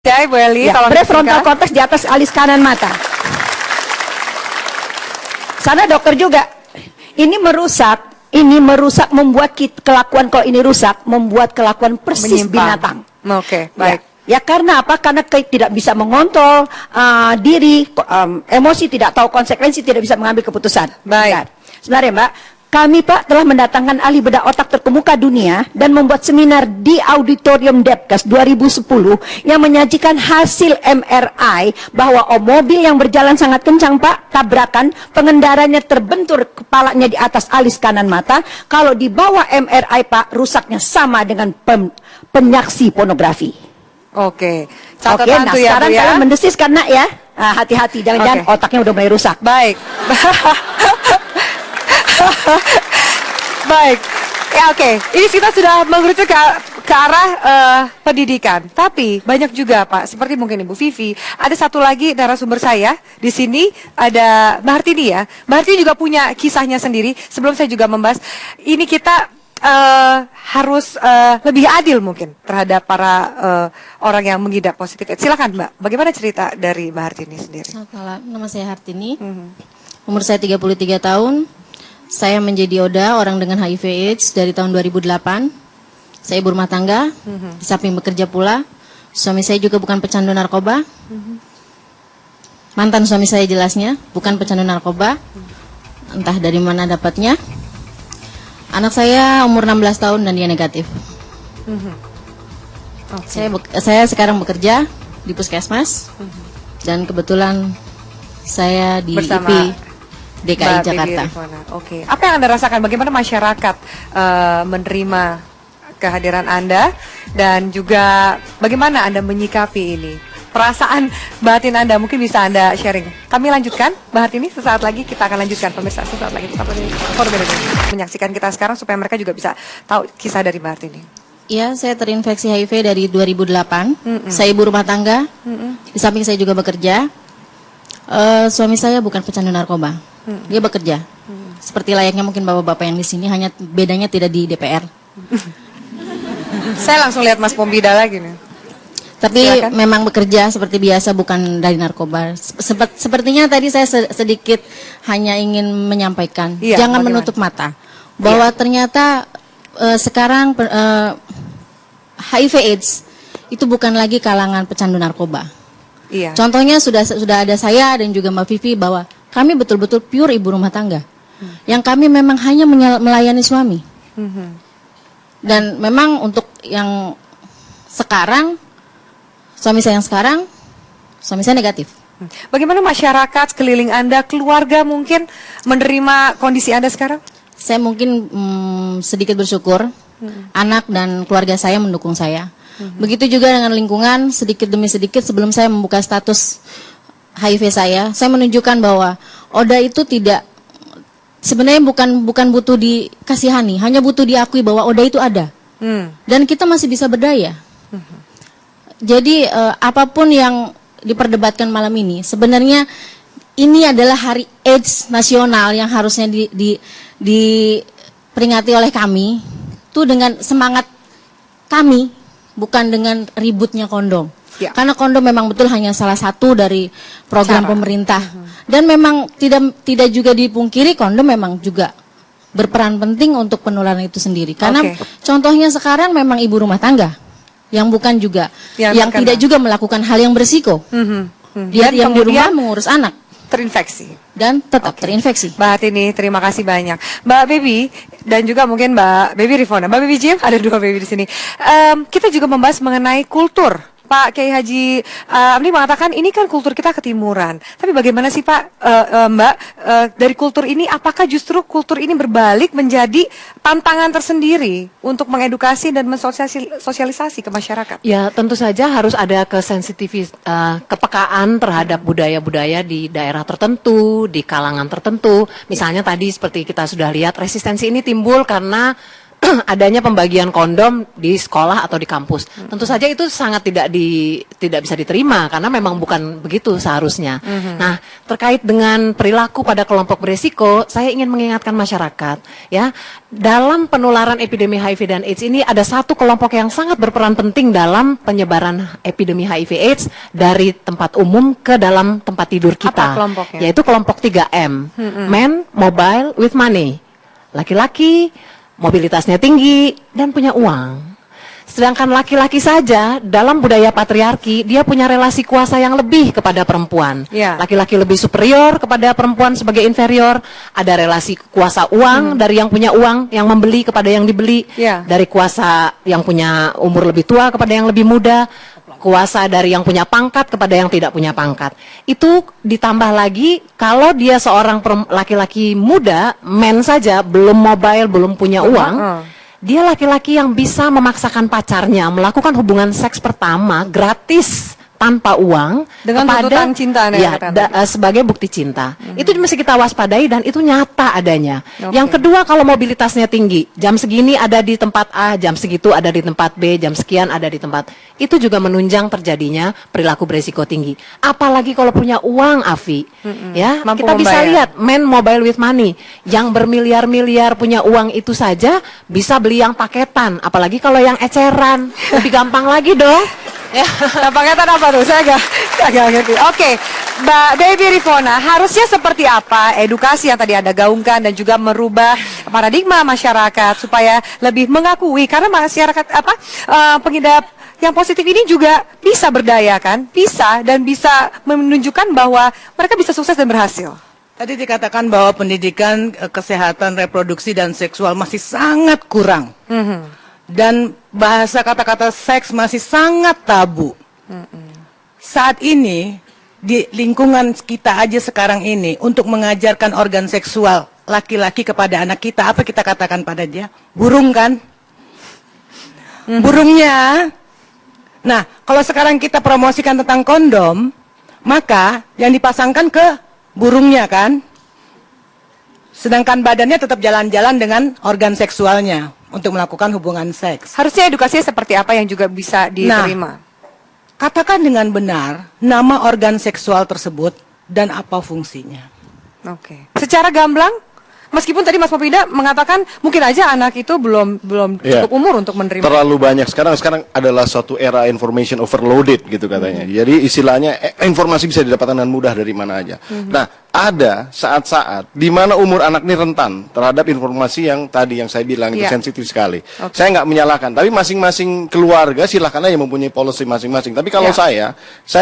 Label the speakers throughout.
Speaker 1: ya Ibu Eli,
Speaker 2: Ya,
Speaker 1: tolong
Speaker 2: prefrontal
Speaker 1: disingkat.
Speaker 2: cortex di atas alis kanan mata. Sana dokter juga. Ini merusak membuat kelakuan, kalau ini rusak membuat kelakuan persis
Speaker 1: Menyimpang.
Speaker 2: binatang.
Speaker 1: Oke, baik.
Speaker 2: Ya karena apa? Karena tidak bisa mengontrol diri, emosi, tidak tahu konsekuensi, tidak bisa mengambil keputusan.
Speaker 1: Baik.
Speaker 2: Sebenarnya Mbak, kami Pak telah mendatangkan ahli bedah otak terkemuka dunia dan membuat seminar di Auditorium Depkes 2010 yang menyajikan hasil MRI bahwa mobil yang berjalan sangat kencang Pak, tabrakan, pengendaranya terbentur kepalanya di atas alis kanan mata. Kalau di bawah MRI Pak, rusaknya sama dengan penyaksi pornografi.
Speaker 1: Oke,
Speaker 2: Oke,
Speaker 1: catatan
Speaker 2: nah
Speaker 1: tuh ya Bu
Speaker 2: sekarang
Speaker 1: ya.
Speaker 2: kalian mendesiskan nak ya. Hati-hati, jangan-jangan
Speaker 1: Oke.
Speaker 2: otaknya udah mulai rusak.
Speaker 1: Baik. Baik. Ya oke, ini kita sudah mengerucut ke arah pendidikan. Tapi banyak juga Pak, seperti mungkin Ibu Vivi, ada satu lagi narasumber saya di sini ada Mbak Hartini ya. Mbak Hartini juga punya kisahnya sendiri. Sebelum saya juga membahas, ini kita harus lebih adil mungkin terhadap para orang yang mengidap positif. Silakan Mbak, bagaimana cerita dari Mbak Hartini sendiri?
Speaker 3: Selamat malam, nama saya Hartini. Umur saya 33 tahun. Saya menjadi ODA, orang dengan HIV AIDS, dari tahun 2008. Saya ibu rumah tangga, di samping bekerja pula. Suami saya juga bukan pecandu narkoba. Mantan suami saya jelasnya, bukan pecandu narkoba. Entah dari mana dapatnya. Anak saya umur 16 tahun dan dia negatif. Saya sekarang bekerja di puskesmas. Dan kebetulan saya di
Speaker 1: Bersama
Speaker 3: IP DKI
Speaker 1: Mbak
Speaker 3: Jakarta.
Speaker 1: Bibi Rifwana. Oke. Apa yang Anda rasakan? Bagaimana masyarakat menerima kehadiran Anda dan juga bagaimana Anda menyikapi ini? Perasaan batin Anda mungkin bisa Anda sharing. Kami lanjutkan, Mbak Hartini, sesaat lagi kita akan lanjutkan pemirsa, sesaat lagi tetap menyaksikan kita sekarang supaya mereka juga bisa tahu kisah dari Mbak Hartini.
Speaker 3: Iya, saya terinfeksi HIV dari 2008. Saya ibu rumah tangga. Di samping saya juga bekerja. Suami saya bukan pecandu narkoba. Dia bekerja. Seperti layaknya mungkin bapak-bapak yang di sini, hanya bedanya tidak di DPR.
Speaker 1: Saya langsung lihat Mas Pombida lagi nih.
Speaker 3: Tapi
Speaker 1: Silakan.
Speaker 3: memang bekerja seperti biasa, bukan dari narkoba. Sepertinya tadi saya sedikit hanya ingin menyampaikan,
Speaker 1: Iya,
Speaker 3: jangan
Speaker 1: bagaimana?
Speaker 3: menutup mata bahwa ternyata sekarang HIV/AIDS itu bukan lagi kalangan pecandu narkoba.
Speaker 1: Iya.
Speaker 3: Contohnya sudah ada saya dan juga Mbak Vivi bahwa kami betul-betul pure ibu rumah tangga, yang kami memang hanya melayani suami. Dan memang untuk yang sekarang, suami saya negatif.
Speaker 1: Bagaimana masyarakat sekeliling Anda, keluarga mungkin menerima kondisi Anda sekarang?
Speaker 3: Saya mungkin sedikit bersyukur, anak dan keluarga saya mendukung saya. Begitu juga dengan lingkungan, sedikit demi sedikit sebelum saya membuka status HIV saya menunjukkan bahwa ODA itu tidak, sebenarnya bukan butuh dikasihani, hanya butuh diakui bahwa ODA itu ada. Dan kita masih bisa berdaya. Jadi apapun yang diperdebatkan malam ini, sebenarnya ini adalah Hari AIDS Nasional yang harusnya diperingati oleh kami, itu dengan semangat kami, bukan dengan ributnya kondom.
Speaker 1: Ya.
Speaker 3: Karena kondom memang betul hanya salah satu dari program pemerintah. Dan memang tidak juga dipungkiri kondom memang juga berperan penting untuk penularan itu sendiri. Karena contohnya sekarang memang ibu rumah tangga yang bukan juga, yang tidak juga melakukan hal yang berisiko. Dia yang di rumah mengurus anak.
Speaker 1: Terinfeksi.
Speaker 3: Dan tetap terinfeksi.
Speaker 1: Mbak Hartini, terima kasih banyak. Mbak Baby dan juga mungkin Mbak Baby Rifwana. Mbak Baby Jim, ada dua Baby di sini. Kita juga membahas mengenai kultur. Pak Kiai Haji Amli mengatakan ini kan kultur kita ketimuran. Tapi bagaimana sih Pak, Mbak, dari kultur ini, apakah justru kultur ini berbalik menjadi tantangan tersendiri untuk mengedukasi dan mensosialisasi ke masyarakat?
Speaker 4: Ya, tentu saja harus ada kepekaan terhadap budaya-budaya di daerah tertentu, di kalangan tertentu. Misalnya tadi seperti kita sudah lihat, resistensi ini timbul karena adanya pembagian kondom di sekolah atau di kampus. Tentu saja itu sangat tidak bisa diterima karena memang bukan begitu seharusnya. Nah, terkait dengan perilaku pada kelompok beresiko, saya ingin mengingatkan masyarakat ya, dalam penularan epidemi HIV dan AIDS ini ada satu kelompok yang sangat berperan penting dalam penyebaran epidemi HIV AIDS dari tempat umum ke dalam tempat tidur kita.
Speaker 1: Apa kelompoknya?
Speaker 4: Yaitu kelompok 3M. Men, mobile with money. Laki-laki mobilitasnya tinggi dan punya uang. Sedangkan laki-laki saja dalam budaya patriarki dia punya relasi kuasa yang lebih kepada perempuan.
Speaker 1: Ya.
Speaker 4: Laki-laki lebih superior kepada perempuan sebagai inferior. Ada relasi kuasa uang dari yang punya uang yang membeli kepada yang dibeli.
Speaker 1: Ya.
Speaker 4: Dari kuasa yang punya umur lebih tua kepada yang lebih muda. Kuasa dari yang punya pangkat kepada yang tidak punya pangkat. Itu ditambah lagi kalau dia seorang laki-laki muda, men saja, belum mobile, belum punya uang, dia laki-laki yang bisa memaksakan pacarnya melakukan hubungan seks pertama gratis tanpa uang
Speaker 1: dengan tuntutan cinta
Speaker 4: ya, sebagai bukti cinta. Itu mesti kita waspadai dan itu nyata adanya. Yang kedua, kalau mobilitasnya tinggi, jam segini ada di tempat A, jam segitu ada di tempat B, jam sekian ada di tempat, itu juga menunjang terjadinya perilaku beresiko tinggi. Apalagi kalau punya uang, Afi, ya,
Speaker 1: Mampu
Speaker 4: kita bisa
Speaker 1: membayar.
Speaker 4: lihat men mobile with money yang bermiliar-miliar punya uang itu saja bisa beli yang paketan, apalagi kalau yang eceran lebih gampang lagi dong. Ya.
Speaker 1: Nah, paketan apa tuh? Saya agak ngerti. Oke, Mbak Baby Rifona, harusnya seperti apa edukasi yang tadi Anda gaungkan dan juga merubah paradigma masyarakat supaya lebih mengakui, karena masyarakat pengidap yang positif ini juga bisa berdaya kan? Bisa dan bisa menunjukkan bahwa mereka bisa sukses dan berhasil.
Speaker 5: Tadi dikatakan bahwa pendidikan kesehatan reproduksi dan seksual masih sangat kurang. Dan bahasa kata-kata seks masih sangat tabu. Saat ini, di lingkungan kita aja sekarang ini, untuk mengajarkan organ seksual laki-laki kepada anak kita, apa kita katakan pada dia? Burung kan? Burungnya. Nah, kalau sekarang kita promosikan tentang kondom, maka yang dipasangkan ke burungnya kan? Sedangkan badannya tetap jalan-jalan dengan organ seksualnya untuk melakukan hubungan seks.
Speaker 1: Harusnya edukasinya seperti apa yang juga bisa diterima?
Speaker 5: Katakan dengan benar nama organ seksual tersebut dan apa fungsinya.
Speaker 1: Oke. Secara gamblang, meskipun tadi Mas Popinda mengatakan mungkin aja anak itu belum cukup umur untuk menerima.
Speaker 6: Terlalu banyak. Sekarang adalah suatu era information overloaded gitu katanya. Jadi istilahnya informasi bisa didapatkan dengan mudah dari mana aja. Nah, ada saat-saat di mana umur anak ini rentan terhadap informasi yang tadi yang saya bilang itu sensitif sekali. Saya nggak menyalahkan, tapi masing-masing keluarga silahkan aja mempunyai policy masing-masing. Tapi kalau saya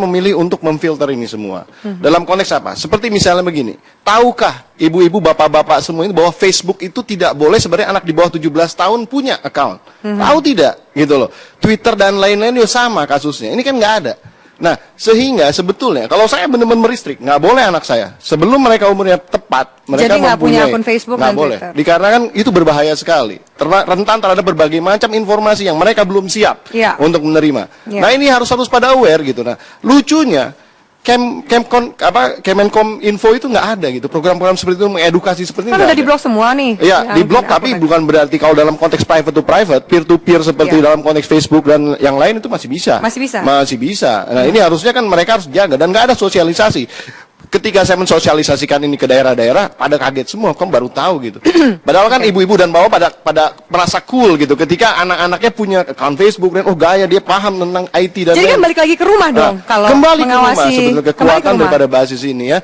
Speaker 6: memilih untuk memfilter ini semua. Dalam konteks apa? Seperti misalnya begini, tahukah ibu-ibu, bapak-bapak semua ini bahwa Facebook itu tidak boleh sebenarnya anak di bawah 17 tahun punya account? Tahu tidak? Gitu loh. Twitter dan lain-lain juga sama kasusnya. Ini kan nggak ada. Nah, sehingga sebetulnya kalau saya benar-benar meristrik, nggak boleh anak saya sebelum mereka umurnya tepat, mereka
Speaker 1: jadi nggak punya
Speaker 6: mempunyai
Speaker 1: akun Facebook
Speaker 6: nggak
Speaker 1: dan
Speaker 6: boleh.
Speaker 1: Twitter.
Speaker 6: Dikarenakan itu berbahaya sekali, rentan terhadap berbagai macam informasi yang mereka belum siap untuk menerima. Nah, ini harus pada aware gitu. Nah, lucunya Kemenkom Info itu nggak ada gitu, program-program seperti itu mengedukasi seperti itu.
Speaker 1: Kan udah di-blok semua nih.
Speaker 6: Iya, di-blok, tapi bukan berarti kalau dalam konteks private to private, peer to peer seperti dalam konteks Facebook dan yang lain itu masih bisa. Masih bisa. Nah, ini harusnya kan mereka harus jaga dan nggak ada sosialisasi. Ketika saya mensosialisasikan ini ke daerah-daerah, pada kaget semua, kok baru tahu gitu. Padahal kan ibu-ibu dan bapak pada merasa cool gitu. Ketika anak-anaknya punya account Facebook dan gaya dia paham tentang IT dan
Speaker 1: jadi kan balik lagi ke rumah dong, kalau
Speaker 6: kembali
Speaker 1: mengawasi.
Speaker 6: ke rumah sebetulnya kekuatan daripada basis ini ya.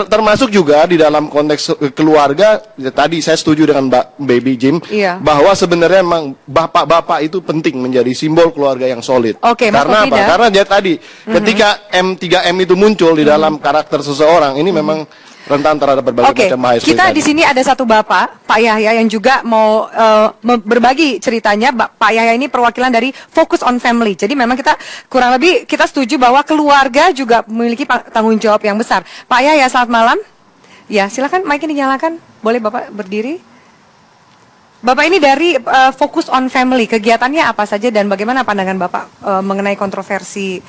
Speaker 6: Termasuk juga di dalam konteks keluarga, tadi saya setuju dengan Mbak Baby Jim, bahwa sebenarnya memang bapak-bapak itu penting menjadi simbol keluarga yang solid. Karena apa? Karena dia tadi ketika 3M itu muncul di dalam karakter seseorang, ini memang rentan terhadap berbagai macam bahaya.
Speaker 1: Kita di sini ada satu bapak, Pak Yahya, yang juga mau berbagi ceritanya. Pak Yahya ini perwakilan dari Focus on Family. Jadi memang kita kurang lebih kita setuju bahwa keluarga juga memiliki tanggung jawab yang besar. Pak Yahya, selamat malam. Ya, silakan mic-nya dinyalakan. Boleh Bapak berdiri? Bapak ini dari Focus on Family. Kegiatannya apa saja dan bagaimana pandangan Bapak mengenai kontroversi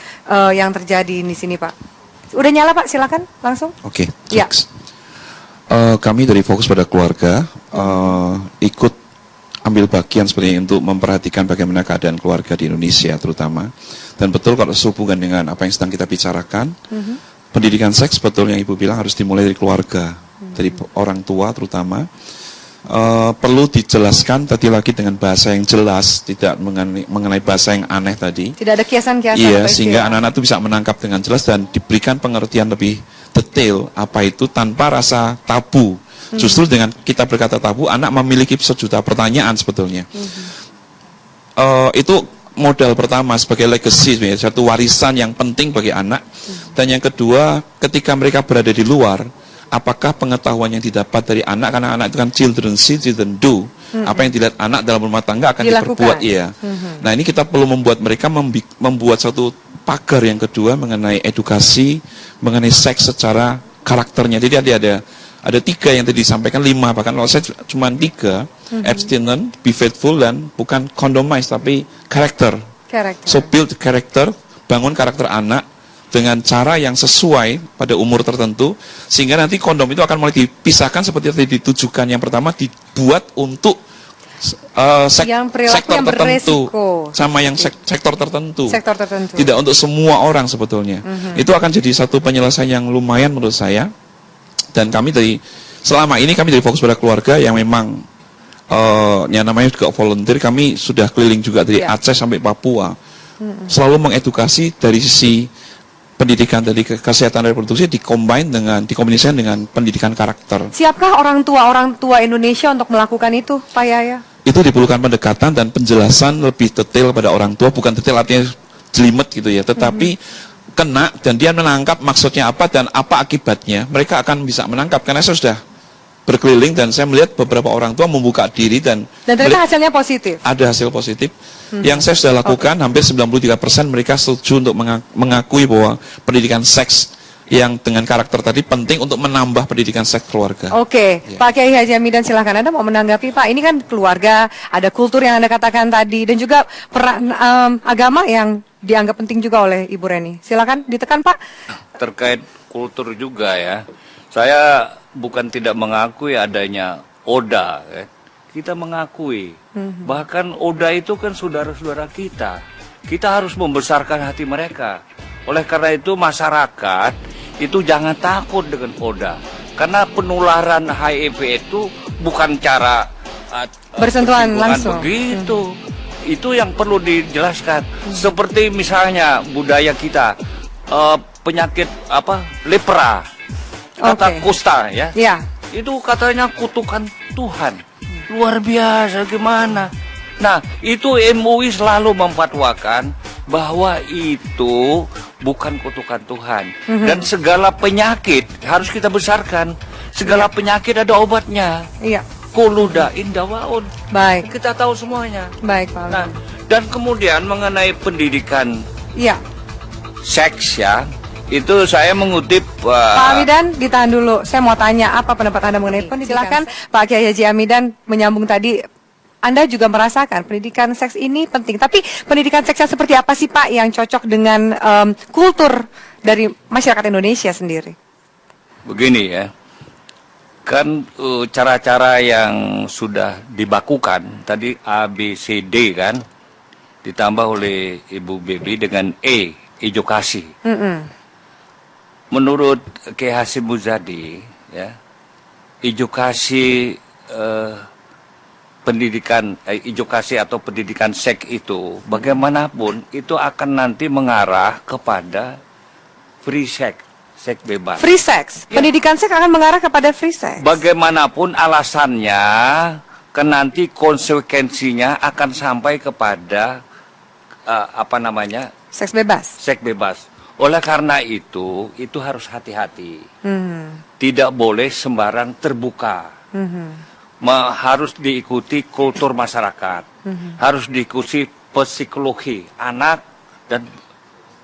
Speaker 1: yang terjadi di sini, Pak? Udah nyala Pak, silakan langsung.
Speaker 7: Oke, thanks. Kami dari Fokus pada Keluarga ikut ambil bagian sebenarnya untuk memperhatikan bagaimana keadaan keluarga di Indonesia terutama. Dan betul kalau sehubungan dengan apa yang sedang kita bicarakan, pendidikan seks betulnya Ibu bilang harus dimulai dari keluarga, dari orang tua terutama. Perlu dijelaskan tadi lagi dengan bahasa yang jelas, tidak mengenai bahasa yang aneh tadi.
Speaker 1: Tidak ada kiasan-kiasan.
Speaker 7: Iya, sehingga anak-anak itu bisa menangkap dengan jelas dan diberikan pengertian lebih detail apa itu tanpa rasa tabu. Justru dengan kita berkata tabu, anak memiliki sejuta pertanyaan sebetulnya. Itu modal pertama sebagai legacy, satu warisan yang penting bagi anak. Dan yang kedua, ketika mereka berada di luar, apakah pengetahuan yang didapat dari anak, karena anak itu kan children see, children do. Apa yang dilihat anak dalam rumah tangga akan diperbuat, iya. Nah, ini kita perlu membuat mereka membuat satu pagar yang kedua mengenai edukasi, mengenai seks secara karakternya. Jadi ada 3 yang tadi disampaikan, 5 bahkan kalau saya cuma 3, abstinent, be faithful, dan bukan condomize tapi karakter. So build character, bangun karakter anak dengan cara yang sesuai pada umur tertentu, sehingga nanti kondom itu akan mulai dipisahkan seperti yang ditujukan. Yang pertama dibuat untuk sektor
Speaker 1: yang
Speaker 7: tertentu, sama yang sektor tertentu. Tidak untuk semua orang sebetulnya. Itu akan jadi satu penyelesaian yang lumayan menurut saya. Dan kami selama ini kami dari fokus pada keluarga yang memang yang namanya juga volunteer. Kami sudah keliling juga dari Aceh sampai Papua, selalu mengedukasi dari sisi pendidikan dari kesehatan reproduksi dikombinasikan dengan pendidikan karakter.
Speaker 1: Siapkah orang tua Indonesia untuk melakukan itu, Pak Yaya?
Speaker 7: Itu diperlukan pendekatan dan penjelasan lebih detail pada orang tua, bukan detail artinya jelimet gitu ya, tetapi kena dan dia menangkap maksudnya apa dan apa akibatnya. Mereka akan bisa menangkap, karena saya sudah berkeliling dan saya melihat beberapa orang tua membuka diri dan
Speaker 1: ternyata hasilnya positif. Ada
Speaker 7: hasil positif. Yang saya sudah lakukan, hampir 93% mereka setuju untuk mengakui bahwa pendidikan seks yang dengan karakter tadi penting untuk menambah pendidikan seks keluarga.
Speaker 1: Pak Kiai Haji Hamidan, silahkan Anda mau menanggapi, Pak. Ini kan keluarga, ada kultur yang Anda katakan tadi, dan juga peran agama yang dianggap penting juga oleh Ibu Reni. Silakan ditekan, Pak.
Speaker 8: Terkait kultur juga ya, saya bukan tidak mengakui adanya ODA, ya. Kita mengakui, bahkan ODA itu kan saudara-saudara kita. Kita harus membesarkan hati mereka. Oleh karena itu masyarakat itu jangan takut dengan ODA, karena penularan HIV itu bukan cara
Speaker 1: bersentuhan langsung.
Speaker 8: Begitu, itu yang perlu dijelaskan. Seperti misalnya budaya kita, penyakit lepra, kata kusta ya. Itu katanya kutukan Tuhan. Luar biasa gimana. Nah, itu MUI selalu memfatwakan bahwa itu bukan kutukan Tuhan. Dan segala penyakit harus kita besarkan. Segala penyakit ada obatnya. Kuluda indawaun.
Speaker 1: Baik.
Speaker 8: Kita tahu semuanya.
Speaker 1: Baik, Pak.
Speaker 8: Nah, dan kemudian mengenai pendidikan seks ya, itu saya mengutip
Speaker 1: Pak Hamidan, ditahan dulu. Saya mau tanya apa pendapat Anda mengenai pendidikan. Silakan Pak Kiai Haji Hamidan menyambung tadi. Anda juga merasakan pendidikan seks ini penting. Tapi pendidikan seksnya seperti apa sih, Pak, yang cocok dengan kultur dari masyarakat Indonesia sendiri?
Speaker 8: Begini ya, kan cara-cara yang sudah dibakukan tadi ABCD kan, ditambah oleh Ibu Bebi dengan edukasi. Menurut Kiai Hasyim Muzadi, ya, edukasi pendidikan edukasi atau pendidikan seks itu bagaimanapun itu akan nanti mengarah kepada free sex, seks bebas.
Speaker 1: Free sex, pendidikan seks akan mengarah kepada free sex.
Speaker 8: Bagaimanapun alasannya, kan nanti konsekuensinya akan sampai kepada
Speaker 1: seks bebas.
Speaker 8: Seks bebas. Oleh karena itu harus hati-hati. Tidak boleh sembarang terbuka. Harus diikuti kultur masyarakat. Harus diikuti psikologi anak dan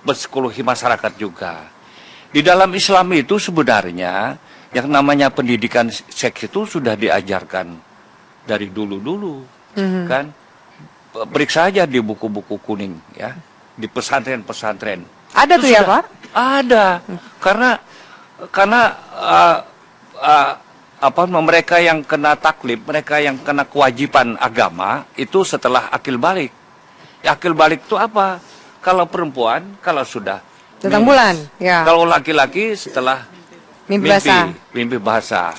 Speaker 8: psikologi masyarakat juga. Di dalam Islam itu sebenarnya yang namanya pendidikan seks itu sudah diajarkan dari dulu-dulu. Kan? Periksa aja di buku-buku kuning ya, di pesantren-pesantren.
Speaker 1: Ada tuh ya, Pak?
Speaker 8: Ada. Karena mereka yang kena taklif, mereka yang kena kewajiban agama itu setelah akil balik. Akil balik itu apa? Kalau perempuan, kalau sudah
Speaker 1: Tentang bulan, ya.
Speaker 8: Kalau laki-laki setelah
Speaker 1: Mimpi basah.
Speaker 8: mimpi basah.